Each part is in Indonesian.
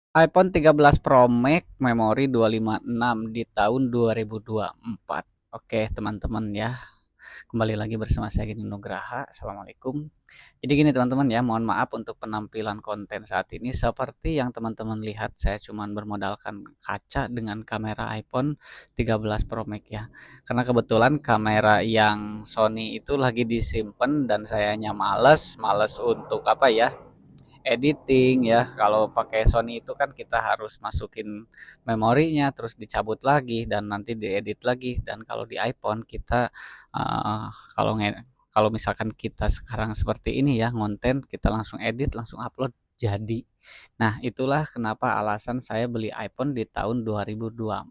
iPhone 13 Pro Max memori 256 di tahun 2024. Oke, teman-teman ya. Kembali lagi bersama saya Gini Nugraha. Assalamualaikum. Jadi gini teman-teman ya, mohon maaf untuk penampilan konten saat ini. Seperti yang teman-teman lihat, saya cuman bermodalkan kaca dengan kamera iPhone 13 Pro Max ya. Karena kebetulan kamera yang Sony itu lagi disimpan dan sayanya males untuk apa ya, editing ya. Kalau pakai Sony itu kan kita harus masukin memorinya terus dicabut lagi dan nanti diedit lagi, dan kalau di iPhone kita uh, kalau kalau misalkan kita sekarang seperti ini ya, ngonten kita langsung edit langsung upload jadi. Nah, itulah kenapa alasan saya beli iPhone di tahun 2024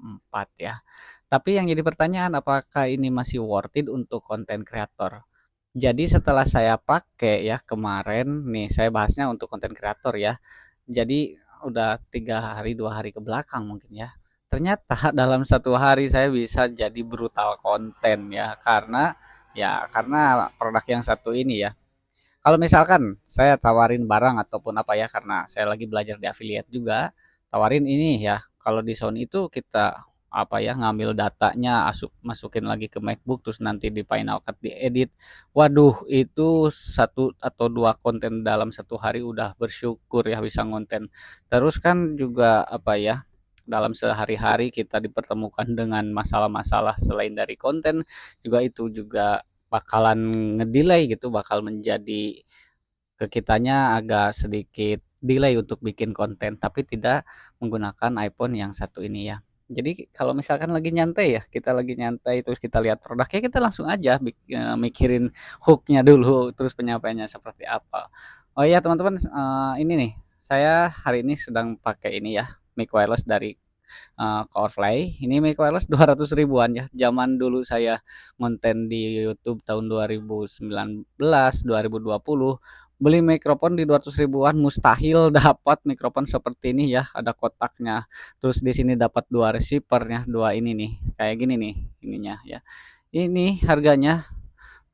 ya. Tapi yang jadi pertanyaan, apakah ini masih worth it untuk konten kreator? Jadi setelah saya pakai ya kemarin nih, saya bahasnya untuk konten kreator ya. Jadi udah 3 hari 2 hari ke belakang mungkin ya. Ternyata dalam 1 hari saya bisa jadi brutal konten ya, karena produk yang satu ini ya. Kalau misalkan saya tawarin barang ataupun apa ya, karena saya lagi belajar di affiliate juga, tawarin ini ya. Kalau di Sony itu kita apa ya, ngambil datanya, masukin lagi ke MacBook, terus nanti di Final Cut diedit. Waduh, itu 1 atau 2 konten dalam 1 hari udah bersyukur ya bisa ngonten. Terus kan juga apa ya, dalam sehari-hari kita dipertemukan dengan masalah-masalah selain dari konten, juga itu juga bakalan ngedelay gitu, bakal menjadi ke kitanya agak sedikit delay untuk bikin konten, tapi tidak menggunakan iPhone yang satu ini ya. Jadi kalau misalkan lagi nyantai ya, kita lagi nyantai terus kita lihat produknya, kita langsung aja mikirin hooknya dulu, terus penyampaiannya seperti apa. Oh iya teman-teman, ini nih, saya hari ini sedang pakai ini ya, mic wireless dari Coldplay. Ini mic wireless 200 ribuan ya. Zaman dulu saya ngonten di YouTube tahun 2019, 2020, beli mikrofon di 200 ribuan mustahil dapat mikrofon seperti ini ya, ada kotaknya. Terus di sini dapat dua receivernya, dua ini nih, kayak gini nih ininya ya. Ini harganya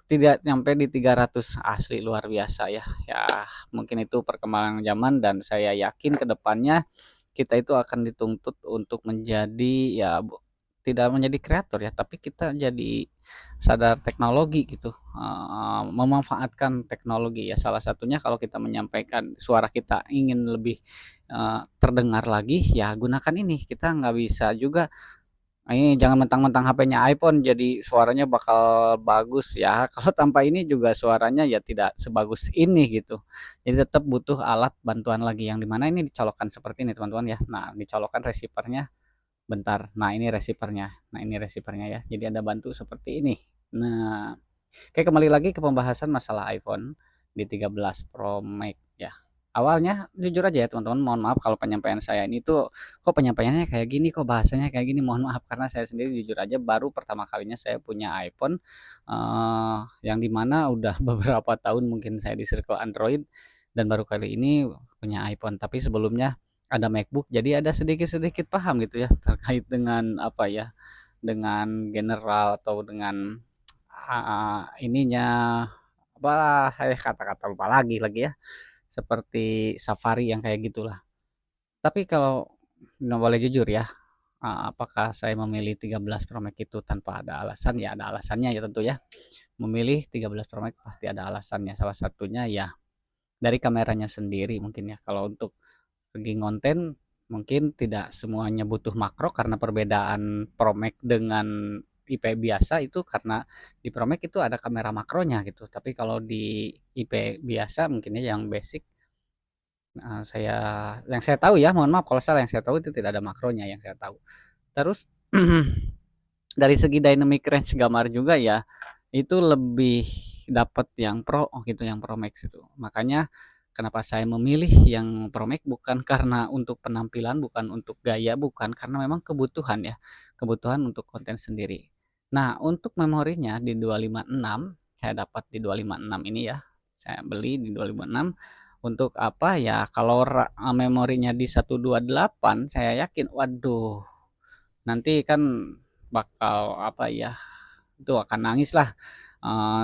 tidak nyampe di 300, asli luar biasa ya. Ya, mungkin itu perkembangan zaman dan saya yakin ke depannya kita itu akan dituntut untuk menjadi ya tidak menjadi kreator ya, tapi kita jadi sadar teknologi gitu, memanfaatkan teknologi ya. Salah satunya kalau kita menyampaikan suara kita ingin lebih terdengar lagi ya, gunakan ini. Kita nggak bisa juga ini, jangan mentang-mentang HP-nya iPhone jadi suaranya bakal bagus ya. Kalau tanpa ini juga suaranya ya tidak sebagus ini gitu. Jadi tetap butuh alat bantuan lagi, yang dimana ini dicolokkan seperti ini teman-teman ya. Nah, dicolokkan receivernya bentar. Nah, ini receivernya. Nah, ini receivernya ya. Jadi ada bantu seperti ini. Nah, oke, kembali lagi ke pembahasan masalah iPhone di 13 Pro Max ya. Awalnya jujur aja ya teman-teman, mohon maaf kalau penyampaian saya ini tuh kok penyampaiannya kayak gini, kok bahasanya kayak gini. Mohon maaf karena saya sendiri jujur aja baru pertama kalinya saya punya iPhone, yang dimana udah beberapa tahun mungkin saya di circle Android dan baru kali ini punya iPhone. Tapi sebelumnya ada MacBook, jadi ada sedikit-sedikit paham gitu ya terkait dengan apa ya, dengan general atau dengan ininya, apalah, kata-kata lupa lagi ya, seperti Safari yang kayak gitulah. Tapi kalau nggak boleh jujur ya, apakah saya memilih 13 Pro Max itu tanpa ada alasan? Ya ada alasannya ya tentu ya. Memilih 13 Pro Max pasti ada alasannya. Salah satunya ya dari kameranya sendiri mungkin ya. Kalau untuk segi konten mungkin tidak semuanya butuh makro, karena perbedaan Pro Max dengan IP biasa itu karena di Pro Max itu ada kamera makronya gitu. Tapi kalau di IP biasa mungkin ya yang basic, saya yang saya tahu ya, mohon maaf kalau salah, yang saya tahu itu tidak ada makronya yang saya tahu. Terus dari segi dynamic range gambar juga ya, itu lebih dapat yang Pro gitu, yang Pro Max itu. Makanya kenapa saya memilih yang Pro Max, bukan karena untuk penampilan, bukan untuk gaya, bukan, karena memang kebutuhan ya. Kebutuhan untuk konten sendiri. Nah, untuk memorinya di 256, saya dapat di 256 ini ya. Saya beli di 256 untuk apa ya? Kalau memorinya di 128, saya yakin waduh, nanti kan bakal apa ya, itu akan nangis lah,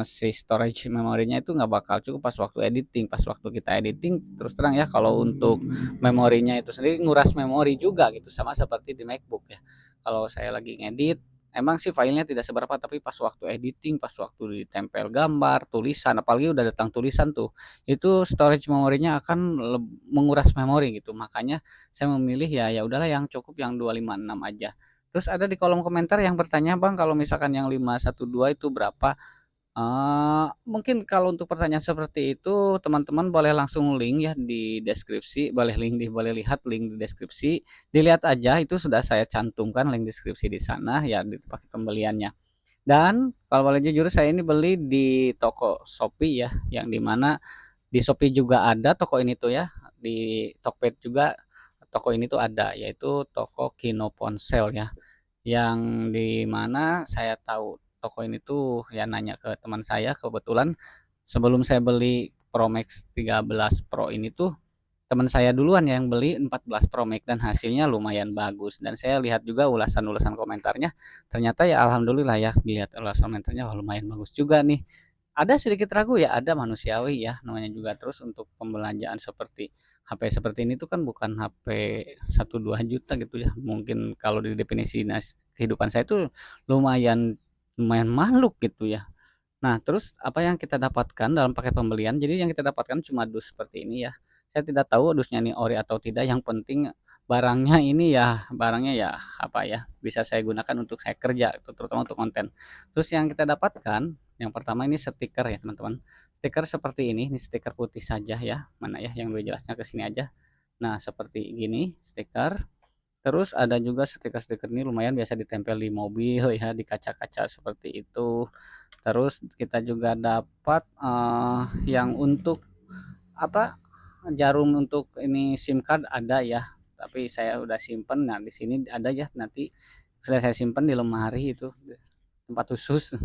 si storage memorinya itu nggak bakal cukup pas waktu editing. Pas waktu kita editing, terus terang ya, kalau untuk memorinya itu sendiri nguras memori juga gitu, sama seperti di MacBook ya. Kalau saya lagi ngedit, emang sih filenya tidak seberapa, tapi pas waktu editing, pas waktu ditempel gambar, tulisan, apalagi udah datang tulisan tuh, itu storage memorinya akan menguras memori gitu. Makanya saya memilih ya udahlah yang cukup yang 256 aja. Terus ada di kolom komentar yang bertanya, "Bang, kalau misalkan yang 512 itu berapa?" Mungkin kalau untuk pertanyaan seperti itu, teman-teman boleh langsung link ya di deskripsi, boleh lihat link di deskripsi, dilihat aja, itu sudah saya cantumkan link deskripsi di sana ya, di paket pembeliannya. Dan kalau boleh jujur, saya ini beli di toko Shopee ya, yang dimana di Shopee juga ada toko ini tuh ya, di Tokped juga toko ini tuh ada, yaitu toko Kino Ponsel ya, yang dimana saya tahu toko ini tuh ya, nanya ke teman saya kebetulan sebelum saya beli Pro Max 13 Pro ini tuh, teman saya duluan yang beli 14 Pro Max dan hasilnya lumayan bagus. Dan saya lihat juga ulasan-ulasan komentarnya, ternyata ya alhamdulillah ya, dilihat ulasan komentarnya wah, lumayan bagus juga nih. Ada sedikit ragu ya, ada, manusiawi ya namanya juga. Terus untuk pembelanjaan seperti HP seperti ini tuh kan bukan HP 1-2 juta gitu ya. Mungkin kalau di definisi kehidupan saya tuh lumayan lumayan makhluk gitu ya. Nah, terus apa yang kita dapatkan dalam paket pembelian, jadi yang kita dapatkan cuma dus seperti ini ya. Saya tidak tahu dusnya ini ori atau tidak, yang penting barangnya ini ya, barangnya ya apa ya, bisa saya gunakan untuk saya kerja, itu terutama untuk konten. Terus yang kita dapatkan, yang pertama ini stiker ya teman-teman. Stiker seperti ini stiker putih saja ya. Mana ya yang lebih jelasnya, ke sini aja. Nah, seperti gini stiker. Terus ada juga stiker-stiker ini lumayan biasa ditempel di mobil ya, di kaca-kaca seperti itu. Terus kita juga dapat yang untuk apa, jarum untuk ini SIM card ada ya, tapi saya udah simpen. Nah, di sini ada ya, nanti sudah saya simpen di lemari itu, tempat khusus.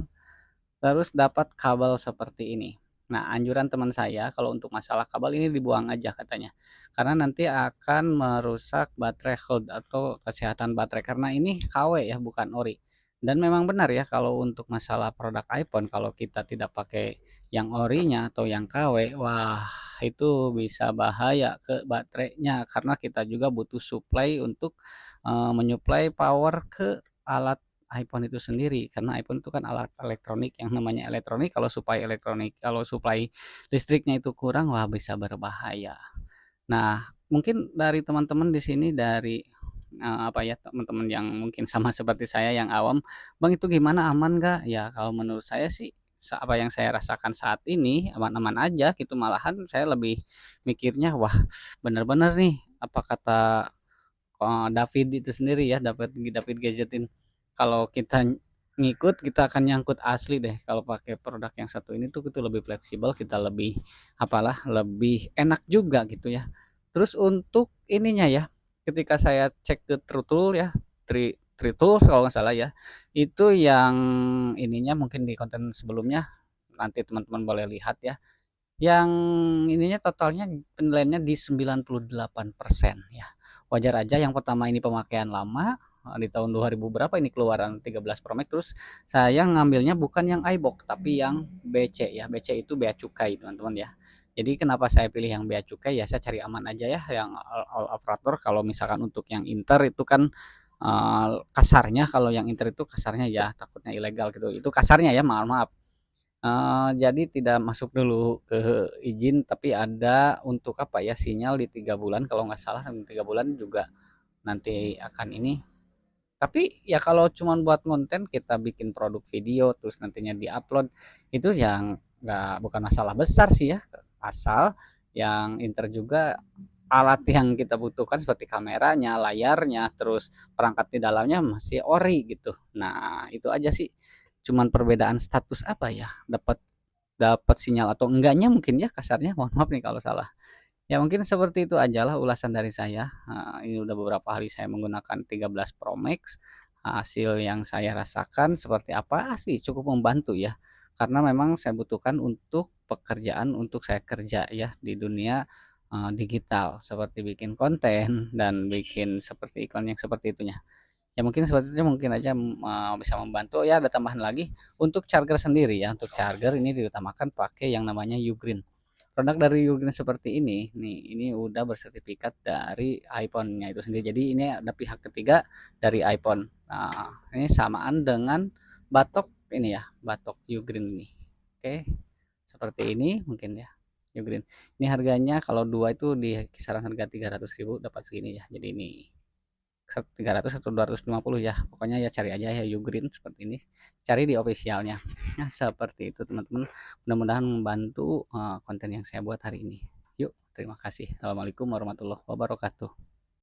Terus dapat kabel seperti ini. Nah, anjuran teman saya kalau untuk masalah kabel ini dibuang aja katanya. Karena nanti akan merusak baterai health atau kesehatan baterai, karena ini KW ya, bukan ori. Dan memang benar ya, kalau untuk masalah produk iPhone, kalau kita tidak pakai yang orinya atau yang KW, wah itu bisa bahaya ke baterainya, karena kita juga butuh supply untuk menyuplai power ke alat iPhone itu sendiri. Karena iPhone itu kan alat elektronik, yang namanya elektronik, kalau supply listriknya itu kurang, wah bisa berbahaya. Nah, mungkin dari teman-teman di sini, dari apa ya, teman-teman yang mungkin sama seperti saya yang awam, "Bang, itu gimana, aman nggak?" Ya kalau menurut saya sih, apa yang saya rasakan saat ini aman-aman aja gitu. Malahan saya lebih mikirnya, wah bener-bener nih apa kata David itu sendiri ya, David David Gadgetin, kalau kita ngikut, kita akan nyangkut asli deh. Kalau pakai produk yang satu ini tuh, itu lebih fleksibel, kita lebih apalah, lebih enak juga gitu ya. Terus untuk ininya ya, ketika saya cek ke Trutool ya, Tools kalau nggak salah ya, itu yang ininya mungkin di konten sebelumnya, nanti teman-teman boleh lihat ya. Yang ininya totalnya penilaiannya di 98% ya. Wajar aja, yang pertama ini pemakaian lama, di tahun 2000 berapa ini keluaran 13 Pro Max. Terus saya ngambilnya bukan yang iBox tapi yang BC ya. BC itu bea cukai teman-teman ya. Jadi kenapa saya pilih yang bea cukai ya, saya cari aman aja ya, yang all operator. Kalau misalkan untuk yang Inter itu kan kasarnya, kalau yang Inter itu kasarnya ya takutnya ilegal gitu. Itu kasarnya ya, maaf maaf. Jadi tidak masuk dulu ke izin, tapi ada untuk apa ya, sinyal di 3 bulan kalau nggak salah, 3 bulan juga nanti akan ini. Tapi ya kalau cuman buat konten, kita bikin produk video terus nantinya diupload, itu yang nggak, bukan masalah besar sih ya, asal yang Inter juga alat yang kita butuhkan seperti kameranya, layarnya, terus perangkat di dalamnya masih ori gitu. Nah, itu aja sih. Cuman perbedaan status apa ya, dapat dapat sinyal atau enggaknya mungkin ya, kasarnya. Mohon maaf nih kalau salah. Ya mungkin seperti itu ajalah ulasan dari saya. Ini udah beberapa hari saya menggunakan 13 Pro Max. Hasil yang saya rasakan seperti apa sih, cukup membantu ya. Karena memang saya butuhkan untuk pekerjaan, untuk saya kerja ya di dunia digital, seperti bikin konten dan bikin seperti iklan yang seperti itunya. Ya mungkin seperti itu, mungkin aja bisa membantu. Ya ada tambahan lagi untuk charger sendiri ya. Untuk charger ini diutamakan pakai yang namanya Ugreen. Produk dari Ugreen seperti ini nih, ini udah bersertifikat dari iPhone-nya itu sendiri. Jadi ini ada pihak ketiga dari iPhone. Nah, ini samaan dengan batok ini ya, batok Ugreen ini. Oke, seperti ini mungkin ya. Ugreen. Ini harganya kalau dua itu di kisaran harga 300.000 dapat segini ya. Jadi ini 300 atau 250 ya, pokoknya ya cari aja ya Ugreen seperti ini, cari di officialnya. Nah seperti itu teman-teman, mudah-mudahan membantu konten yang saya buat hari ini. Yuk, terima kasih. Assalamualaikum warahmatullahi wabarakatuh.